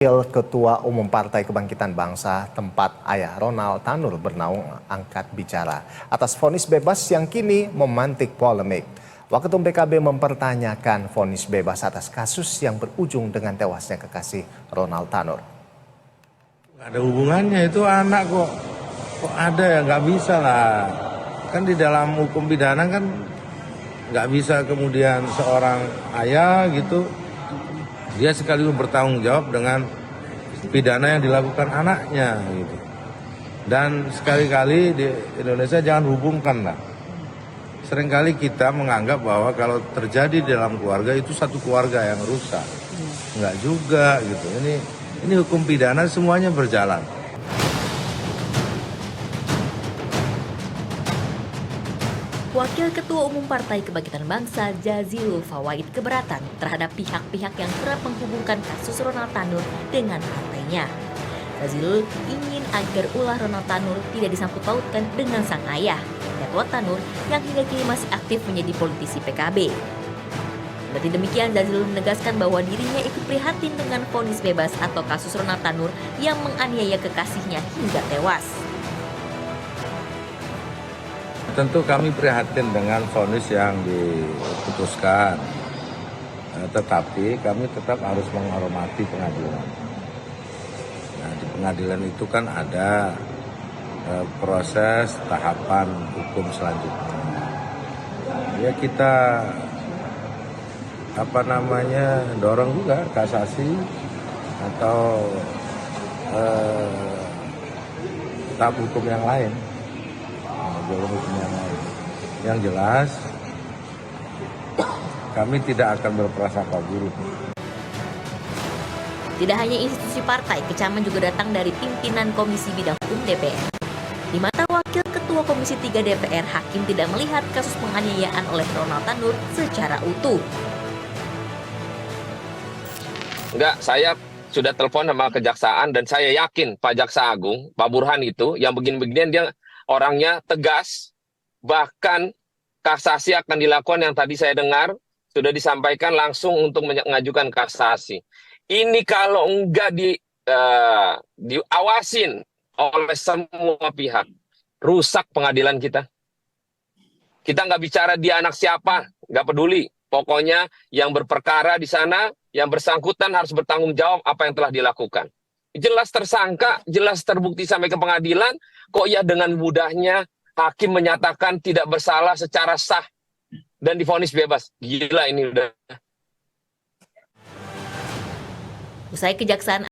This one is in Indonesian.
Wakil Ketua Umum Partai Kebangkitan Bangsa tempat ayah Ronald Tanur bernaung angkat bicara atas vonis bebas yang kini memantik polemik. Waketum PKB mempertanyakan vonis bebas atas kasus yang berujung dengan tewasnya kekasih Ronald Tanur. Gak ada hubungannya, itu anak kok ada ya, nggak bisa lah. Kan di dalam hukum pidana kan nggak bisa kemudian seorang ayah gitu dia sekaligus bertanggung jawab dengan pidana yang dilakukan anaknya gitu. Dan sekali-kali di Indonesia jangan hubungkan lah. Seringkali kita menganggap bahwa kalau terjadi di dalam keluarga itu satu keluarga yang rusak. Enggak juga gitu. Ini hukum pidana semuanya berjalan. Wakil Ketua Umum Partai Kebangkitan Bangsa Jazilul Fawait keberatan terhadap pihak-pihak yang kerap menghubungkan kasus Ronald Tanur dengan partainya. Jazilul ingin agar ulah Ronald Tanur tidak disangkut pautkan dengan sang ayah, Ridwan Tanur, yang hingga kini masih aktif menjadi politisi PKB. Berarti demikian, Jazilul menegaskan bahwa dirinya ikut prihatin dengan vonis bebas atau kasus Ronald Tanur yang menganiaya kekasihnya hingga tewas. Tentu kami prihatin dengan vonis yang diputuskan, tetapi kami tetap harus menghormati pengadilan. Nah, di pengadilan itu kan ada proses tahapan hukum selanjutnya. Ya kita dorong juga kasasi atau tahap hukum yang lain. Yang jelas kami tidak akan berprasangka buruk. Tidak hanya institusi partai, kecaman juga datang dari pimpinan Komisi Bidang Hukum DPR. Di mata Wakil Ketua Komisi 3 DPR, hakim tidak melihat kasus penganiayaan oleh Ronald Tanur secara utuh. Enggak, saya sudah telepon sama kejaksaan dan saya yakin Pak Jaksa Agung, Pak Burhan itu yang begini-beginian dia orangnya tegas, bahkan kasasi akan dilakukan yang tadi saya dengar, sudah disampaikan langsung untuk mengajukan kasasi. Ini kalau enggak diawasin oleh semua pihak, rusak pengadilan kita. Kita nggak bicara dia anak siapa, nggak peduli. Pokoknya yang berperkara di sana, yang bersangkutan harus bertanggung jawab apa yang telah dilakukan. Jelas tersangka, jelas terbukti sampai ke pengadilan, kok ya dengan mudahnya hakim menyatakan tidak bersalah secara sah dan divonis bebas. Gila ini udah. Usai Kejaksaan